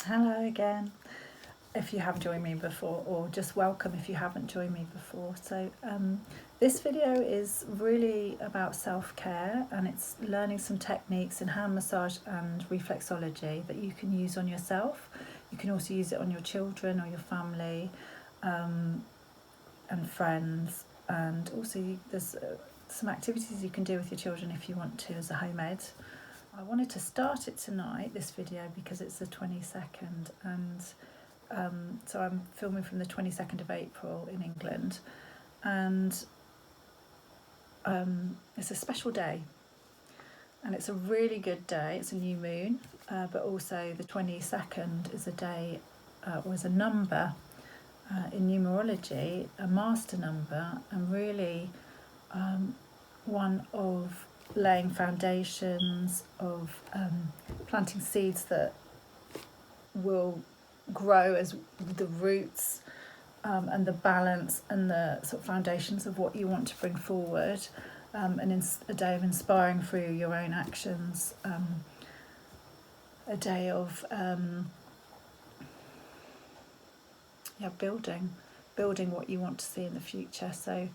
Hello again, if you have joined me before, or just welcome if you haven't joined me before. So this video is really about self-care, and it's learning some techniques in hand massage and reflexology that you can use on yourself. You can also use it on your children or your family and friends, and also there's some activities you can do with your children if you want to as a home ed. I wanted to start it tonight, this video, because it's the 22nd, and so I'm filming from the 22nd of April in England, and it's a special day, and it's a really good day. It's a new moon, but also the 22nd is a day, was a number in numerology, a master number, and really one of laying foundations, of planting seeds that will grow as the roots and the balance and the sort of foundations of what you want to bring forward, and a day of inspiring through your own actions, a day of building what you want to see in the future. So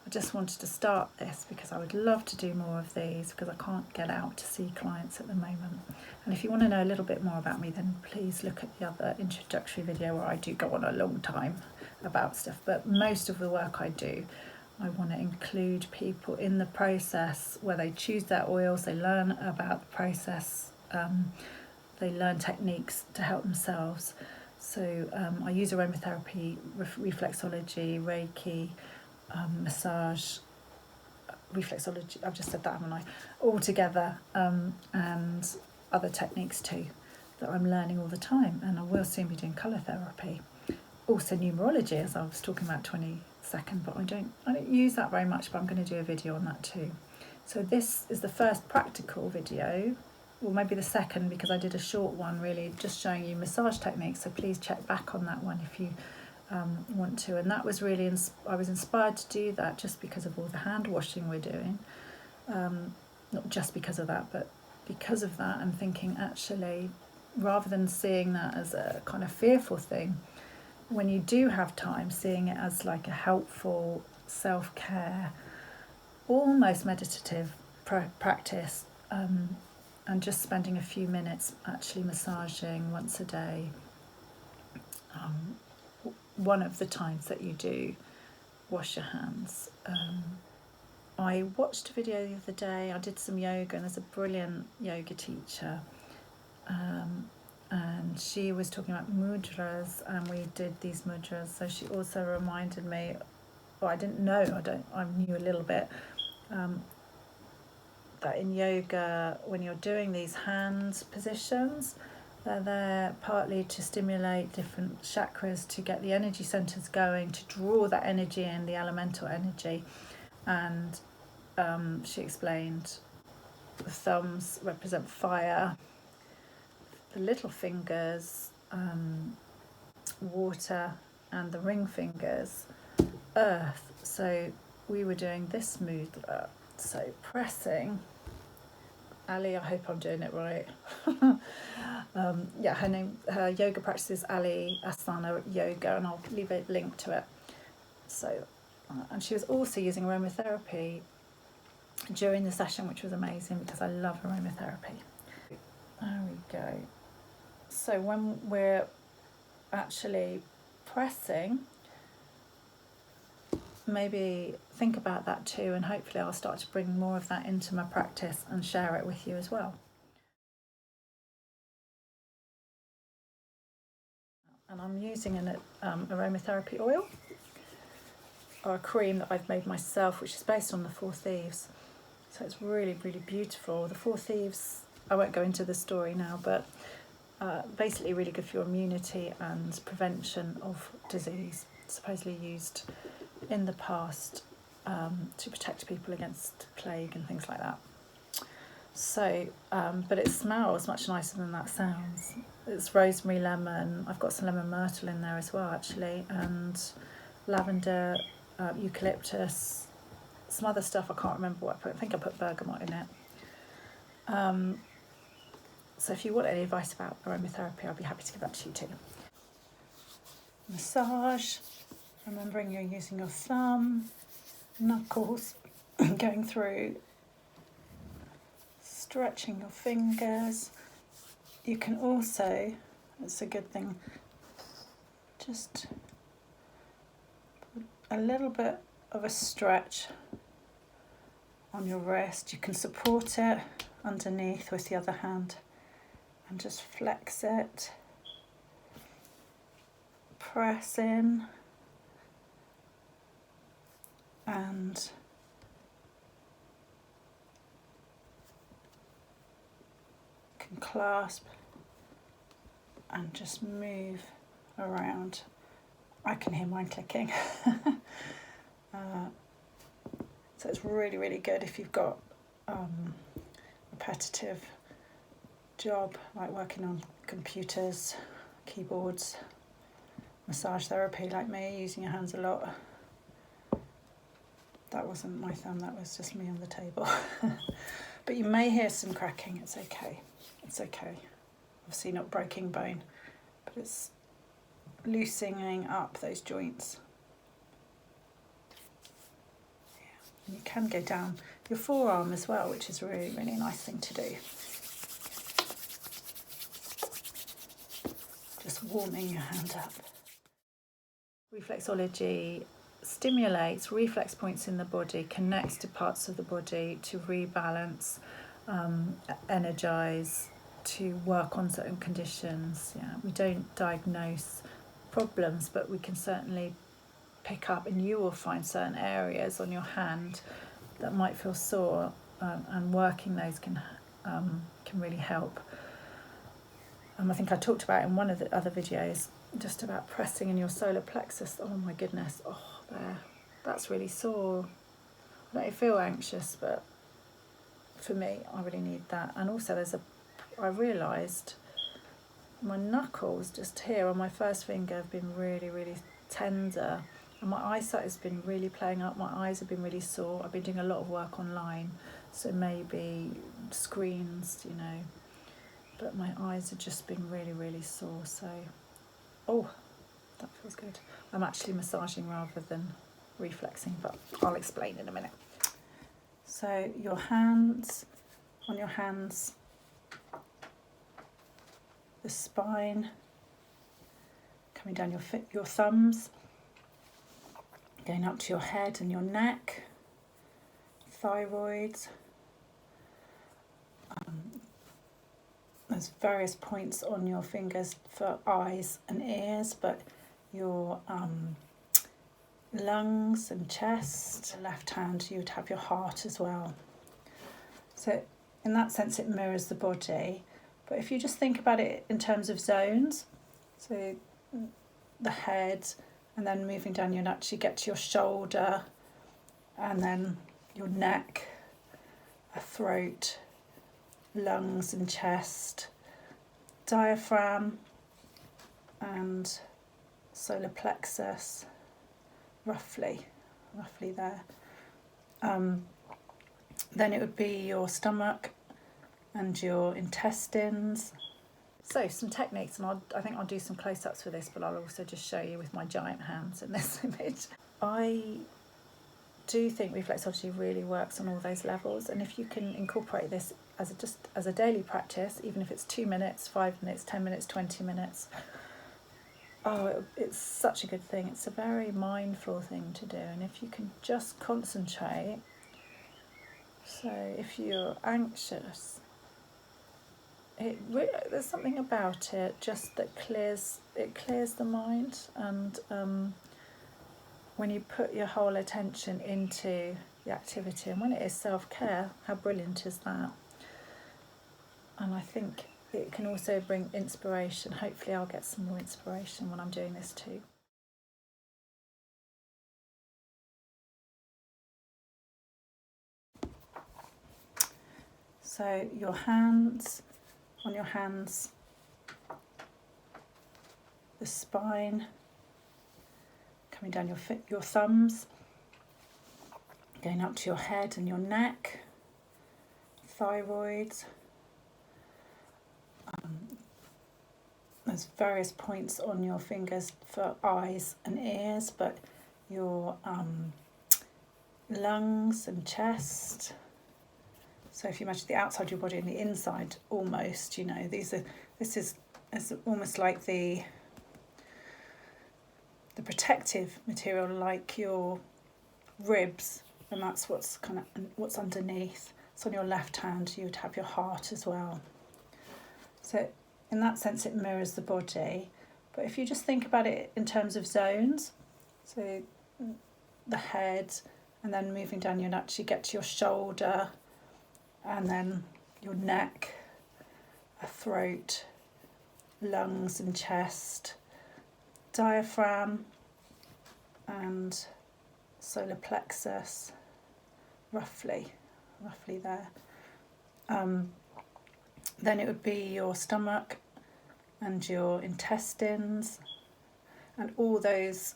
I just wanted to start this because I would love to do more of these, because I can't get out to see clients at the moment. And if you want to know a little bit more about me, then please look at the other introductory video where I do go on a long time about stuff. But most of the work I do, I want to include people in the process where they choose their oils, they learn about the process, they learn techniques to help themselves. So I use aromatherapy, reflexology, Reiki, massage, reflexology, I've just said that, haven't I, all together, and other techniques too that I'm learning all the time. And I will soon be doing colour therapy, also numerology, as I was talking about 22nd, but I don't use that very much, but I'm going to do a video on that too. So this is the first practical video, or maybe the second, because I did a short one really just showing you massage techniques, so please check back on that one if you want to. And that was really, I was inspired to do that just because of all the hand washing we're doing, not just because of that, but because of that, I'm thinking, actually, rather than seeing that as a kind of fearful thing, when you do have time, seeing it as like a helpful self-care, almost meditative practice, and just spending a few minutes actually massaging once a day, one of the times that you do wash your hands. I watched a video the other day, I did some yoga, and there's a brilliant yoga teacher, and she was talking about mudras, and we did these mudras. So she also reminded me, I didn't know, I knew a little bit, that in yoga, when you're doing these hand positions, they're there partly to stimulate different chakras, to get the energy centers going, to draw that energy in, the elemental energy. And she explained the thumbs represent fire, the little fingers, water, and the ring fingers, earth. So we were doing this mudra, so pressing. Ali, I hope I'm doing it right. Yeah, her yoga practice is Ali Asana Yoga, and I'll leave a link to it. So, and she was also using aromatherapy during the session, which was amazing because I love aromatherapy. There we go. So when we're actually pressing, maybe think about that too, and hopefully I'll start to bring more of that into my practice and share it with you as well. And I'm using an aromatherapy oil, or a cream that I've made myself, which is based on the Four Thieves. So it's really, really beautiful. The Four Thieves, I won't go into the story now, but basically really good for your immunity and prevention of disease, supposedly used in the past to protect people against plague and things like that. So, but it smells much nicer than that sounds. It's rosemary, lemon, I've got some lemon myrtle in there as well actually, and lavender, eucalyptus, some other stuff, I can't remember what I put. I think I put bergamot in it. So if you want any advice about aromatherapy, I'll be happy to give that to you too. Massage, remembering you're using your thumb, knuckles, going through, stretching your fingers. You can also, it's a good thing, just put a little bit of a stretch on your wrist. You can support it underneath with the other hand and just flex it, press in, and can clasp and just move around. I can hear mine clicking. So it's really, really good if you've got repetitive job, like working on computers, keyboards, massage therapy like me, using your hands a lot. That wasn't my thumb, that was just me on the table. But you may hear some cracking, it's okay. It's okay. Obviously not breaking bone, but it's loosening up those joints. And you can go down your forearm as well, which is a really, really nice thing to do. Just warming your hand up. Reflexology stimulates reflex points in the body, connects to parts of the body to rebalance, energize, to work on certain conditions. Yeah, we don't diagnose problems, but we can certainly pick up, and you will find certain areas on your hand that might feel sore, and working those can really help. I think I talked about in one of the other videos just about pressing in your solar plexus. Oh my goodness, oh there, that's really sore. I don't feel anxious, but for me, I really need that. And also I realised my knuckles just here on my first finger have been really, really tender, and my eyesight has been really playing up. My eyes have been really sore. I've been doing a lot of work online, so maybe screens, but my eyes have just been really, really sore. So, oh, that feels good. I'm actually massaging rather than reflexing, but I'll explain in a minute. So your hands, on your hands, the spine, coming down your thumbs, going up to your head and your neck, thyroid. There's various points on your fingers for eyes and ears, but your lungs and chest. Left hand, you would have your heart as well. So in that sense, it mirrors the body. But if you just think about it in terms of zones, so the head, and then moving down, you'll actually get to your shoulder, and then your neck, a throat, lungs and chest, diaphragm and solar plexus, roughly there. Then it would be your stomach and your intestines. So some techniques, and I think I'll do some close-ups for this, but I'll also just show you with my giant hands in this image. I do think reflexology really works on all those levels, and if you can incorporate this as a daily practice, even if it's 2 minutes, 5 minutes, 10 minutes, 20 minutes, it's such a good thing. It's a very mindful thing to do, and if you can just concentrate. So if you're anxious, there's something about it just that clears the mind, and when you put your whole attention into the activity, and when it is self-care, how brilliant is that? And I think it can also bring inspiration. Hopefully I'll get some more inspiration when I'm doing this too. So your hands, on your hands, the spine, coming down your thumbs, going up to your head and your neck, thyroid. there's various points on your fingers for eyes and ears, but your lungs and chest. So if you imagine the outside of your body and the inside almost, this is almost like the protective material, like your ribs, and that's what's underneath. So on your left hand you would have your heart as well. So in that sense it mirrors the body. But if you just think about it in terms of zones, so the head, and then moving down, you'll actually get to your shoulder, and then your neck, a throat, lungs and chest, diaphragm and solar plexus, roughly there. Then it would be your stomach and your intestines, and all those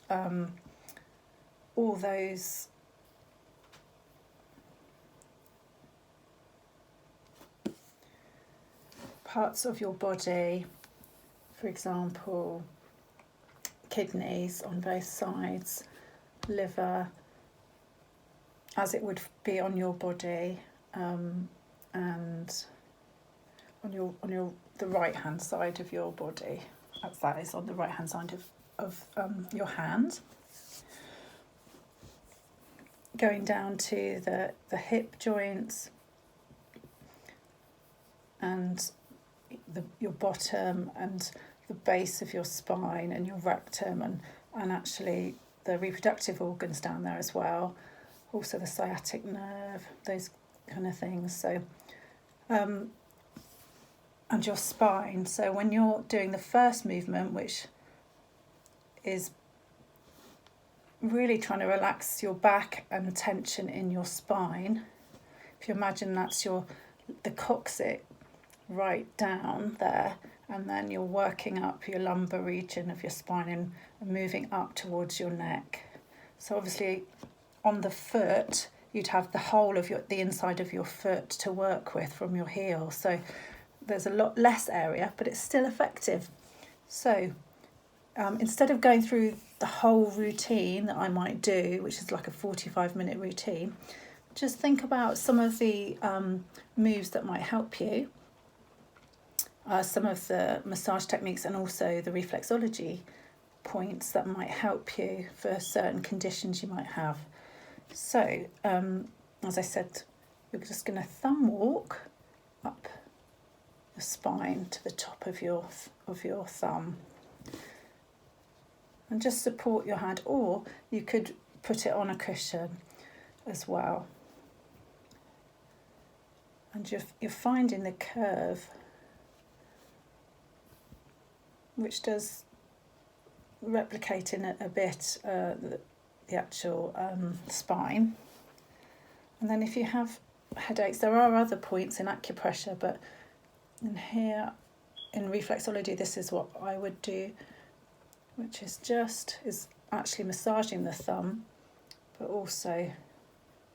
parts of your body, for example, kidneys on both sides, liver, as it would be on your body, and on the right hand side of your body, as that is on the right hand side of your hand. Going down to the hip joints and your bottom and the base of your spine and your rectum, and actually the reproductive organs down there as well, also the sciatic nerve, those kind of things. So and your spine. So when you're doing the first movement, which is really trying to relax your back and the tension in your spine, if you imagine that's the coccyx right down there, and then you're working up your lumbar region of your spine and moving up towards your neck. So obviously on the foot you'd have the whole of the inside of your foot to work with from your heel, so there's a lot less area, but it's still effective. So instead of going through the whole routine that I might do, which is like a 45-minute routine, just think about some of the moves that might help you, some of the massage techniques, and also the reflexology points that might help you for certain conditions you might have. So as I said, you're just going to thumb walk up your spine to the top of your thumb, and just support your hand, or you could put it on a cushion as well. And you're finding the curve, which does replicate in a bit the actual spine. And then if you have headaches, there are other points in acupressure, but in here in reflexology this is what I would do, which is actually massaging the thumb, but also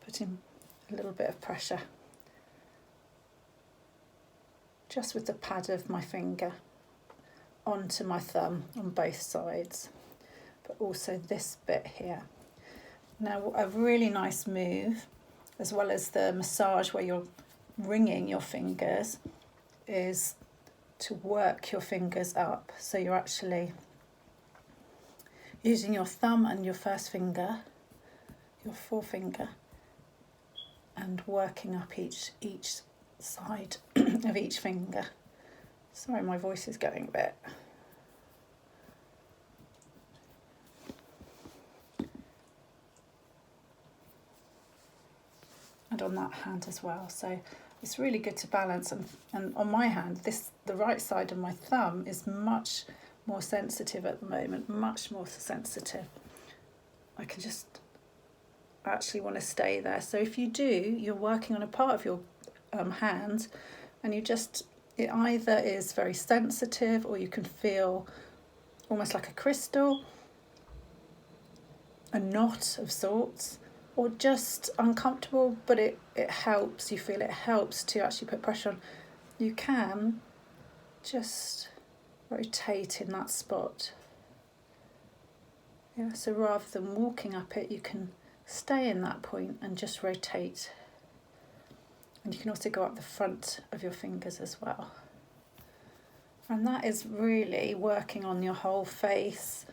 putting a little bit of pressure just with the pad of my finger onto my thumb on both sides, but also this bit here. Now a really nice move, as well as the massage where you're wringing your fingers, is to work your fingers up. So you're actually using your thumb and your first finger, your forefinger, and working up each side of each finger. Sorry, my voice is going a bit. And on that hand as well. So it's really good to balance. And on my hand, the right side of my thumb is much more sensitive at the moment, much more sensitive. I can just actually want to stay there. So if you're working on a part of your hand, and it either is very sensitive, or you can feel almost like a crystal, a knot of sorts, or just uncomfortable, but it helps, you feel it helps to actually put pressure on. You can just rotate in that spot. Yeah, so rather than walking up it, you can stay in that point and just rotate. And you can also go up the front of your fingers as well. And that is really working on your whole face,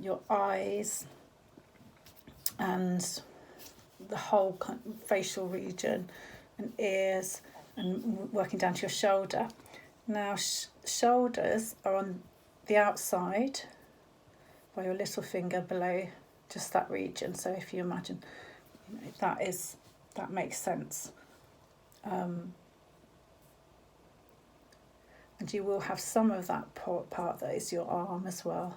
your eyes, and the whole facial region and ears, and working down to your shoulder. Now shoulders are on the outside by your little finger below just that region. So if you imagine, that makes sense. And you will have some of that part that is your arm as well,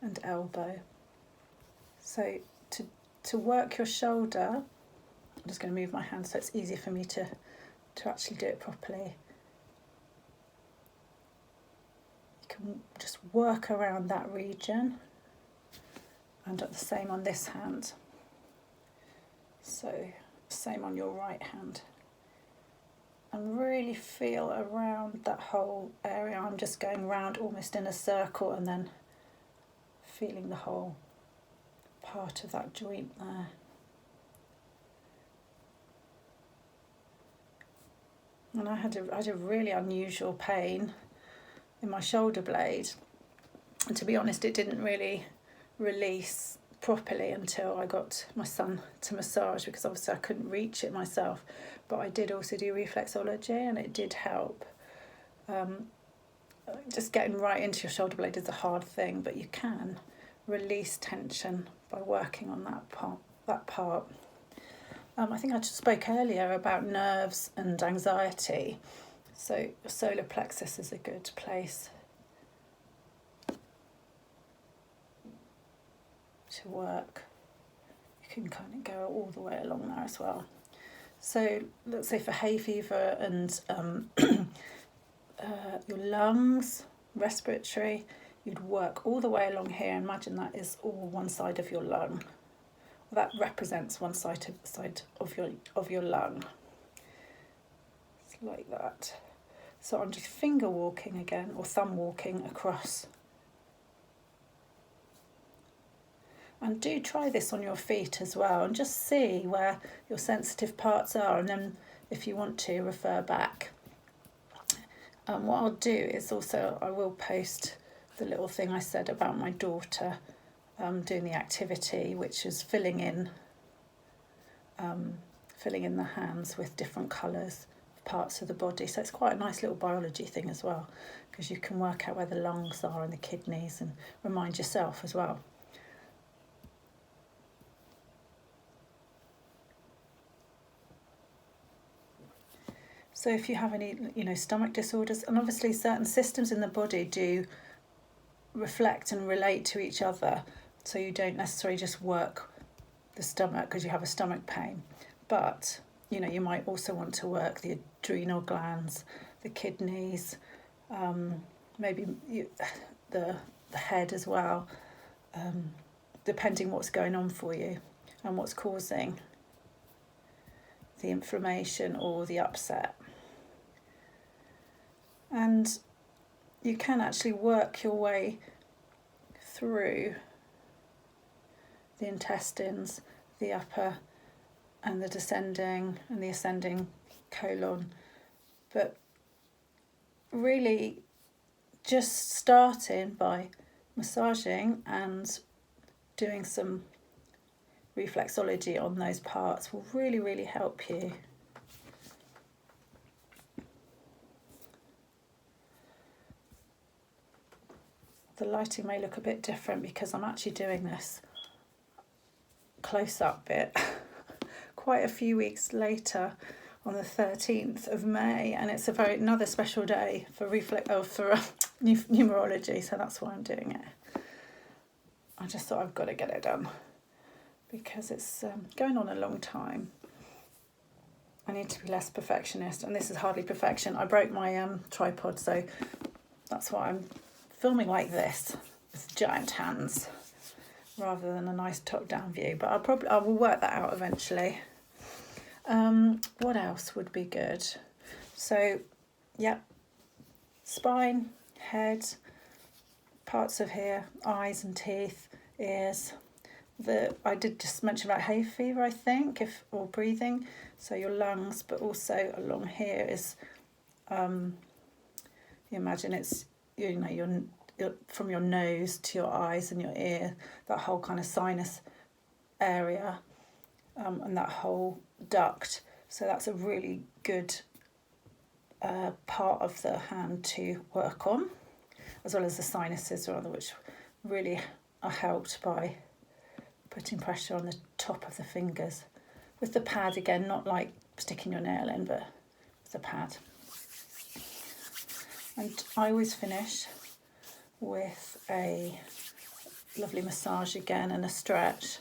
and elbow. So to work your shoulder, I'm just going to move my hand so it's easier for me to actually do it properly. You can just work around that region, and the same on this hand. So same on your right hand. And really feel around that whole area. I'm just going round almost in a circle and then feeling the whole part of that joint there. And I had a really unusual pain in my shoulder blade, and to be honest, it didn't really release properly until I got my son to massage, because obviously I couldn't reach it myself. But I did also do reflexology, and it did help. Just getting right into your shoulder blade is a hard thing, but you can release tension by working on that part. I think I just spoke earlier about nerves and anxiety, so your solar plexus is a good place to work. You can kind of go all the way along there as well. So let's say for hay fever and your lungs, respiratory, you'd work all the way along here. Imagine that is all one side of your lung. That represents one side of your lung. It's like that. So I'm just finger walking again, or thumb walking across. And do try this on your feet as well, and just see where your sensitive parts are, and then if you want to, refer back. What I'll do is also, I will post the little thing I said about my daughter doing the activity, which is filling in the hands with different colours of parts of the body. So it's quite a nice little biology thing as well, because you can work out where the lungs are and the kidneys, and remind yourself as well. So if you have any, stomach disorders, and obviously certain systems in the body do reflect and relate to each other, so you don't necessarily just work the stomach because you have a stomach pain, but you might also want to work the adrenal glands, the kidneys, maybe the head as well, depending what's going on for you and what's causing the inflammation or the upset. And you can actually work your way through the intestines, the upper and the descending and the ascending colon, but really just starting by massaging and doing some reflexology on those parts will really, really help you. The lighting may look a bit different because I'm actually doing this close-up bit quite a few weeks later on the 13th of May, and it's another special day for numerology, so that's why I'm doing it. I just thought I've got to get it done because it's going on a long time. I need to be less perfectionist, and this is hardly perfection. I broke my tripod, so that's why I'm filming like this with giant hands rather than a nice top-down view, but I will work that out eventually. What else would be good? So, yeah, spine, head, parts of here, eyes and teeth, ears. I did just mention about hay fever, I think, or breathing. So your lungs, but also along here is, you imagine it's, your from your nose to your eyes and your ear, that whole kind of sinus area, and that whole duct. So that's a really good part of the hand to work on, as well as the sinuses, which really are helped by putting pressure on the top of the fingers with the pad again, not like sticking your nail in, but with the pad. And I always finish with a lovely massage again and a stretch.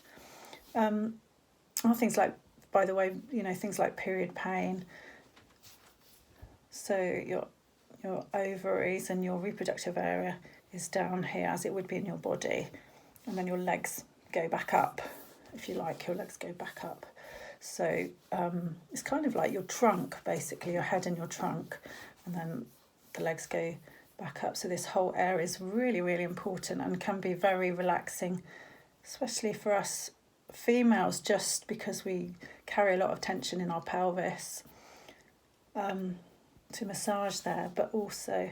Things like, by the way, things like period pain. So your ovaries and your reproductive area is down here, as it would be in your body, and then your legs go back up. If you like, your legs go back up. So it's kind of like your trunk, basically, your head and your trunk, and then the legs go back up. So this whole area is really, really important and can be very relaxing, especially for us females, just because we carry a lot of tension in our pelvis, to massage there, but also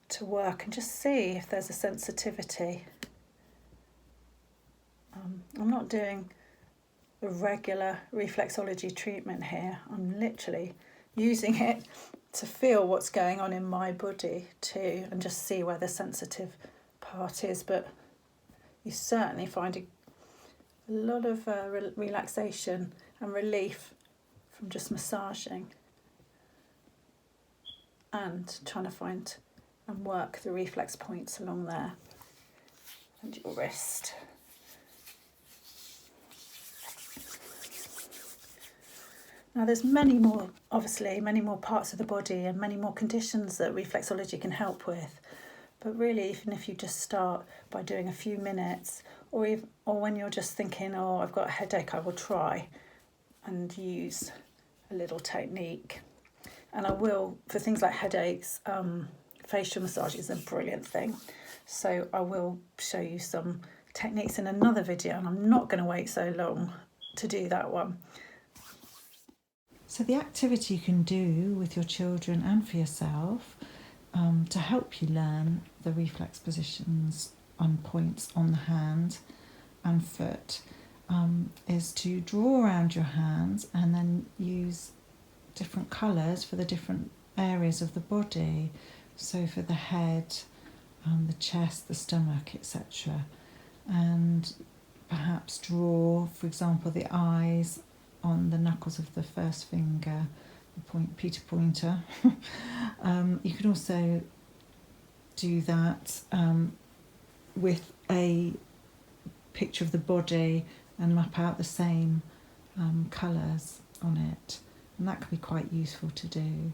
to work and just see if there's a sensitivity. I'm not doing a regular reflexology treatment here. I'm literally using it to feel what's going on in my body too, and just see where the sensitive part is. But you certainly find a lot of relaxation and relief from just massaging and trying to find and work the reflex points along there and your wrist. Now there's many more parts of the body and many more conditions that reflexology can help with. But really, even if you just start by doing a few minutes, or when you're just thinking, oh, I've got a headache, I will try and use a little technique. And I will, for things like headaches, facial massage is a brilliant thing. So I will show you some techniques in another video, and I'm not going to wait so long to do that one. So the activity you can do with your children and for yourself to help you learn the reflex positions on points on the hand and foot is to draw around your hands and then use different colours for the different areas of the body. So for the head, the chest, the stomach, etc. And perhaps draw, for example, the eyes on the knuckles of the first finger, the Peter pointer. You can also do that with a picture of the body and map out the same colours on it, and that can be quite useful to do.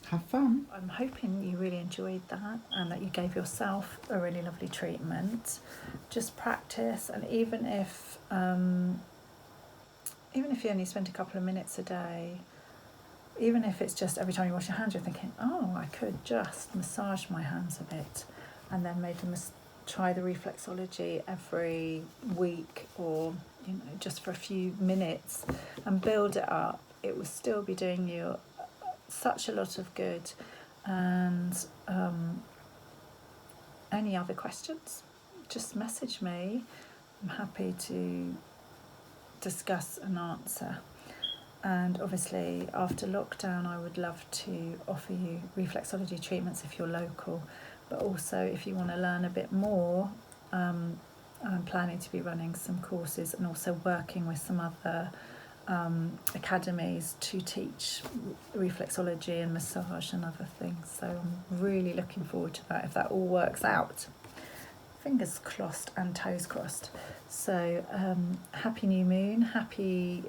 Have fun. I'm hoping you really enjoyed that and that you gave yourself a really lovely treatment. Just practice, and even if you only spend a couple of minutes a day, even if it's just every time you wash your hands you're thinking, oh, I could just massage my hands a bit, and then maybe try the reflexology every week, or just for a few minutes, and build it up, it will still be doing you such a lot of good. And any other questions, just message me. I'm happy to discuss and answer. And obviously after lockdown I would love to offer you reflexology treatments if you're local, but also if you want to learn a bit more, I'm planning to be running some courses and also working with some other academies to teach reflexology and massage and other things. So I'm really looking forward to that, if that all works out. Fingers crossed and toes crossed. So happy new moon, happy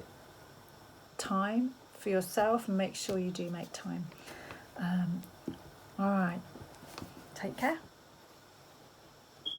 time for yourself, and make sure you do make time. All right, take care.